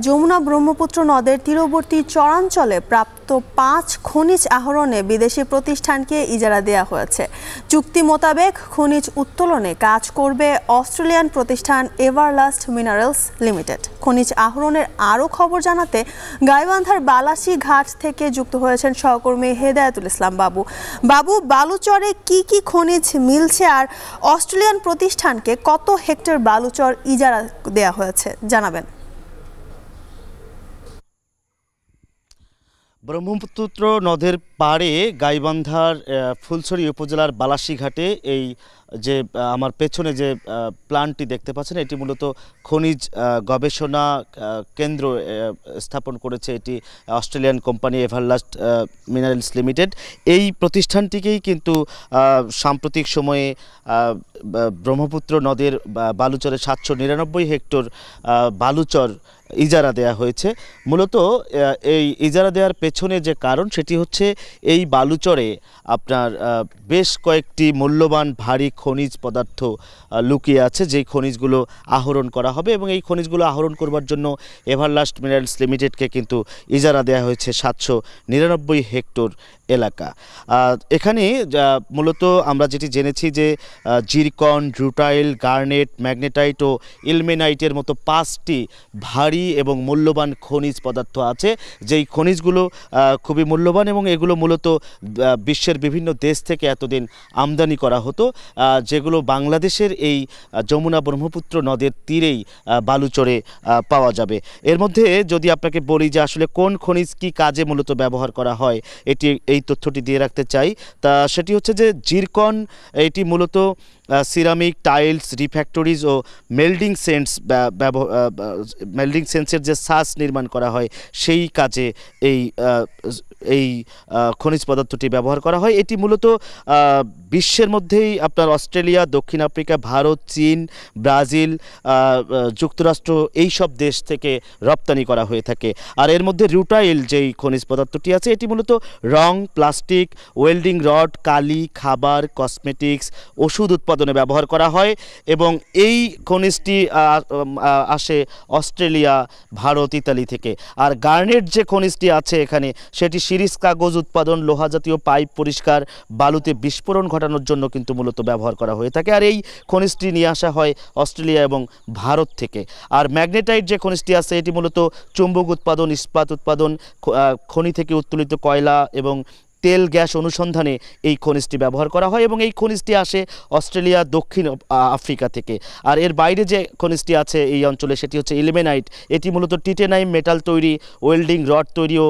যমুনা ব্রহ্মপুত্র নদের তীরবর্তী চরাঞ্চলে প্রাপ্ত ৫ খনিজ আহরণে বিদেশি প্রতিষ্ঠানকে ইজারা দেওয়া হয়েছে। চুক্তি মোতাবেক খনিজ উত্তোলনে কাজ করবে অস্ট্রেলিয়ান প্রতিষ্ঠান এভারলাস্ট মিনারেলস লিমিটেড। খনিজ আহরণের আরও খবর জানাতে গাইবান্ধার বালাসী ঘাট থেকে যুক্ত হয়েছেন সহকর্মী হেদায়েতুল ইসলাম বাবু। বালুচরে কি কি খনিজ মিলছে আর অস্ট্রেলিয়ান প্রতিষ্ঠানকে কত হেক্টর বালুচর ইজারা দেওয়া হয়েছে জানাবেন। ব্রহ্মপুত্র নদের পাড়ে গাইবান্ধার ফুলছড়ি উপজেলার বালাসী ঘাটে এই যে আমার পেছনে যে প্ল্যান্টটি দেখতে পাচ্ছেন, এটি মূলত খনিজ গবেষণা কেন্দ্র স্থাপন করেছে এটি অস্ট্রেলিয়ান কোম্পানি এভারলাস্ট মিনারেলস লিমিটেড। এই প্রতিষ্ঠানটিকেই কিন্তু সাম্প্রতিক সময়ে ব্রহ্মপুত্র নদের বালুচরে ৭৯৯ হেক্টর বালুচর ইজারা দেয়া হয়েছে। মূলত এই ইজারা দেওয়ার পেছনে যে কারণ সেটি হচ্ছে এই বালুচরে আপনার বেশ কয়েকটি মূল্যবান ভারী খনিজ পদার্থ লুকিয়ে আছে, যেই খনিজগুলো আহরণ করা হবে এবং এই খনিজগুলো আহরণ করবার জন্য এভারলাস্ট মিনারেলস লিমিটেডকে কিন্তু ইজারা দেওয়া হয়েছে ৭৯৯ হেক্টর এলাকা। এখানে মূলত আমরা যেটি জেনেছি যে জিরকন, রুটাইল, গার্নেট, ম্যাগনেটাইট ও ইলমেনাইটের মতো ৫টি ভারী এবং মূল্যবান খনিজ পদার্থ আছে, যেই খনিজগুলো খুবই মূল্যবান এবং এগুলো মূলত বিশ্বের বিভিন্ন দেশ থেকে এতদিন আমদানি করা হতো, যেগুলো বাংলাদেশের এই যমুনা ব্রহ্মপুত্র নদের তীরেই বালুচরে পাওয়া যাবে। এর মধ্যে যদি আপনাকে বলি যে আসলে কোন খনিজ কী কাজে মূলত ব্যবহার করা হয়, এই তথ্যটি দিয়ে রাখতে চাই। তা সেটি হচ্ছে যে জিরকন, এটি মূলত সিরামিক, টাইলস, রিফ্যাক্টরিজ ও মেল্ডিং সেন্সের যে সাস নির্মাণ করা হয় সেই কাজে এই খনিজ পদার্থটি ব্যবহার করা হয়। এটি মূলত বিশ্বের মধ্যেই আপনার অস্ট্রেলিয়া, দক্ষিণ আফ্রিকা, ভারত, চীন, ব্রাজিল, যুক্তরাষ্ট্র এই সব দেশ থেকে রপ্তানি করা হয়ে থাকে। আর এর মধ্যে রুটাইল যেই খনিজ পদার্থটি আছে, এটি মূলত রং, প্লাস্টিক, ওয়েল্ডিং রড, কালি, খাবার, কসমেটিক্স, ওষুধ উৎপাদনে ব্যবহার করা হয় এবং এই খনিজটি আসে অস্ট্রেলিয়া, ভারত, ইতালি থেকে। আর গার্নেট যে খনিজটি আছে এখানে, সেটি সিরিজ কাগজ উৎপাদন, লোহা জাতীয় পাইপ পরিষ্কার, বালুতে বিস্ফোরণ ঘটানোর জন্য কিন্তু মূলত ব্যবহার করা হয়ে থাকে। আর এই খনিজটি নিয়ে আসা হয় অস্ট্রেলিয়া এবং ভারত থেকে। আর ম্যাগনেটাইট যে খনিজটি আছে, এটি মূলত চুম্বক উৎপাদন, ইস্পাত উৎপাদন, খনি থেকে উত্তোলিত কয়লা এবং তেল গ্যাস অনুসন্ধানে এই খনিজটি ব্যবহার করা হয় এবং এই খনিজটি আসে অস্ট্রেলিয়া, দক্ষিণ আফ্রিকা থেকে। আর এর বাইরে যে খনিজটি আছে এই অঞ্চলে, সেটি হচ্ছে ইলমেনাইট। এটি মূলত টিটেনাইম মেটাল তৈরি, ওয়েল্ডিং রড তৈরি ও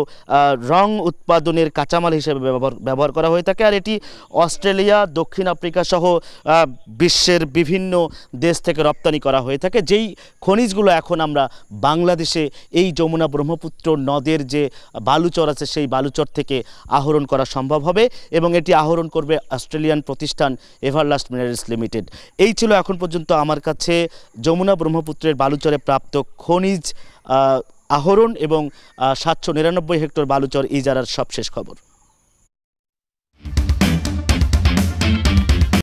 রং উৎপাদনের কাঁচামাল হিসেবে ব্যবহার করা হয়ে থাকে। আর এটি অস্ট্রেলিয়া, দক্ষিণ আফ্রিকা সহ বিশ্বের বিভিন্ন দেশ থেকে রপ্তানি করা হয়ে থাকে। যেই খনিজগুলো এখন আমরা বাংলাদেশে এই যমুনা ব্রহ্মপুত্র নদের যে বালুচর আছে সেই বালুচর থেকে আহরণ করা সম্ভব হবে এবং এটি আহরণ করবে অস্ট্রেলিয়ান প্রতিষ্ঠান এভারলাস্ট মিনারেলস লিমিটেড। এই ছিল এখন পর্যন্ত আমার কাছে যমুনা ব্রহ্মপুত্রের বালুচরে প্রাপ্ত খনিজ আহরণ এবং ৭৯৯ হেক্টর বালুচর ইজারার সবশেষ খবর।